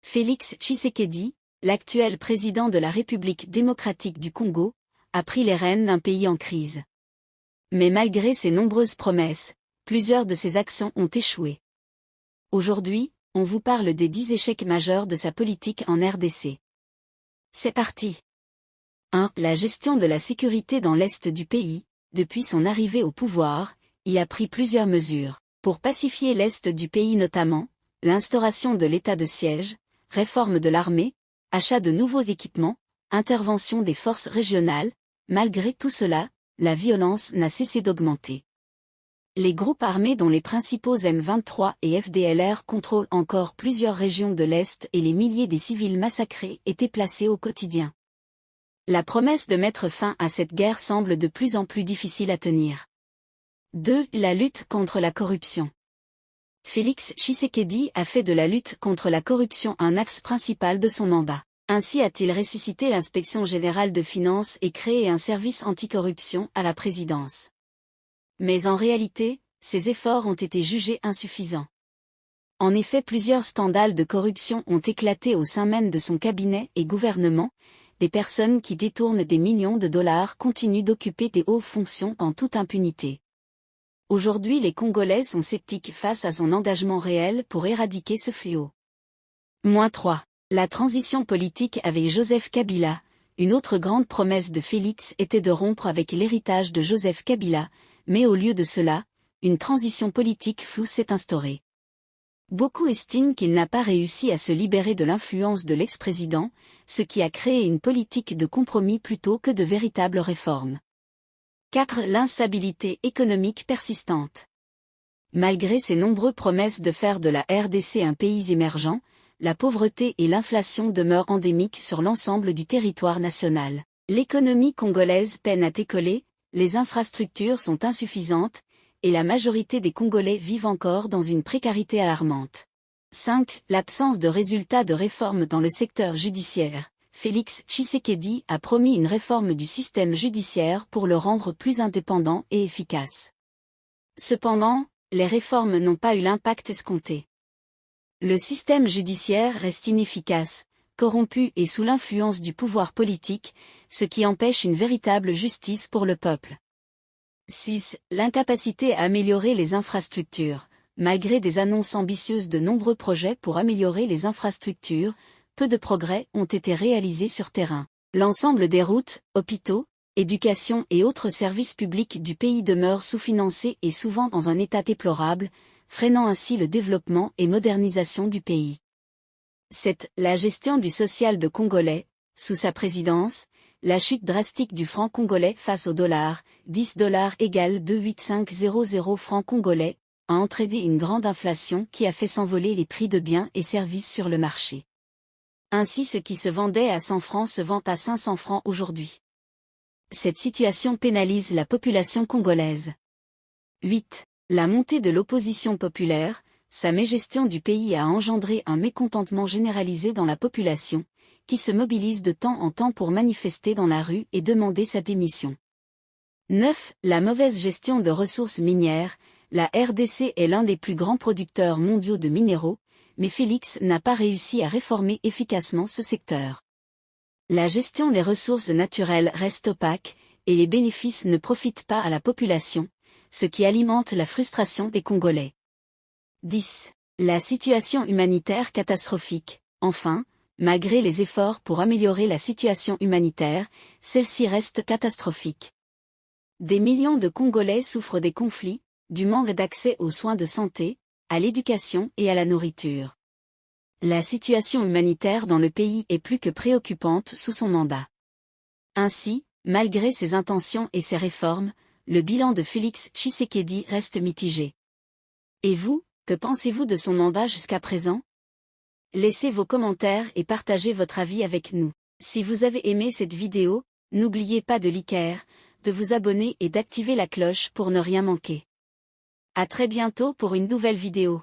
Félix Tshisekedi, l'actuel président de la République démocratique du Congo, a pris les rênes d'un pays en crise. Mais malgré ses nombreuses promesses, plusieurs de ses actions ont échoué. Aujourd'hui, on vous parle des 10 échecs majeurs de sa politique en RDC. C'est parti. 1. La gestion de la sécurité dans l'est du pays. Depuis son arrivée au pouvoir, il a pris plusieurs mesures, pour pacifier l'est du pays notamment, l'instauration de l'état de siège, réforme de l'armée, achat de nouveaux équipements, intervention des forces régionales. Malgré tout cela, la violence n'a cessé d'augmenter. Les groupes armés dont les principaux M23 et FDLR contrôlent encore plusieurs régions de l'Est et les milliers des civils massacrés étaient placés au quotidien. La promesse de mettre fin à cette guerre semble de plus en plus difficile à tenir. 2. La lutte contre la corruption. Félix Tshisekedi a fait de la lutte contre la corruption un axe principal de son mandat. Ainsi a-t-il ressuscité l'inspection générale de finances et créé un service anticorruption à la présidence. Mais en réalité, ces efforts ont été jugés insuffisants. En effet, plusieurs scandales de corruption ont éclaté au sein même de son cabinet et gouvernement. Des personnes qui détournent des millions de dollars continuent d'occuper des hautes fonctions en toute impunité. Aujourd'hui, les Congolais sont sceptiques face à son engagement réel pour éradiquer ce fléau. 3. La transition politique avec Joseph Kabila. Une autre grande promesse de Félix était de rompre avec l'héritage de Joseph Kabila, mais au lieu de cela, une transition politique floue s'est instaurée. Beaucoup estiment qu'il n'a pas réussi à se libérer de l'influence de l'ex-président, ce qui a créé une politique de compromis plutôt que de véritables réformes. 4. L'instabilité économique persistante. Malgré ses nombreuses promesses de faire de la RDC un pays émergent, la pauvreté et l'inflation demeurent endémiques sur l'ensemble du territoire national. L'économie congolaise peine à décoller, les infrastructures sont insuffisantes, et la majorité des Congolais vivent encore dans une précarité alarmante. 5. L'absence de résultats de réforme dans le secteur judiciaire. Félix Tshisekedi a promis une réforme du système judiciaire pour le rendre plus indépendant et efficace. Cependant, les réformes n'ont pas eu l'impact escompté. Le système judiciaire reste inefficace, corrompu et sous l'influence du pouvoir politique, ce qui empêche une véritable justice pour le peuple. 6. L'incapacité à améliorer les infrastructures. Malgré des annonces ambitieuses de nombreux projets pour améliorer les infrastructures, peu de progrès ont été réalisés sur terrain. L'ensemble des routes, hôpitaux, éducation et autres services publics du pays demeurent sous-financés et souvent dans un état déplorable, freinant ainsi le développement et modernisation du pays. 7. La gestion du social de Congolais. Sous sa présidence, la chute drastique du franc congolais face au dollar, 10 $ égale 2,8500 francs congolais, a entraîné une grande inflation qui a fait s'envoler les prix de biens et services sur le marché. Ainsi ce qui se vendait à 100 francs se vend à 500 francs aujourd'hui. Cette situation pénalise la population congolaise. 8. La montée de l'opposition populaire. Sa mégestion du pays a engendré un mécontentement généralisé dans la population, qui se mobilise de temps en temps pour manifester dans la rue et demander sa démission. 9. La mauvaise gestion de ressources minières. La RDC est l'un des plus grands producteurs mondiaux de minéraux, mais Félix n'a pas réussi à réformer efficacement ce secteur. La gestion des ressources naturelles reste opaque, et les bénéfices ne profitent pas à la population, ce qui alimente la frustration des Congolais. 10. La situation humanitaire catastrophique. Enfin, malgré les efforts pour améliorer la situation humanitaire, celle-ci reste catastrophique. Des millions de Congolais souffrent des conflits, du manque d'accès aux soins de santé, à l'éducation et à la nourriture. La situation humanitaire dans le pays est plus que préoccupante sous son mandat. Ainsi, malgré ses intentions et ses réformes, le bilan de Félix Tshisekedi reste mitigé. Et vous, que pensez-vous de son mandat jusqu'à présent? Laissez vos commentaires et partagez votre avis avec nous. Si vous avez aimé cette vidéo, n'oubliez pas de liker, de vous abonner et d'activer la cloche pour ne rien manquer. À très bientôt pour une nouvelle vidéo.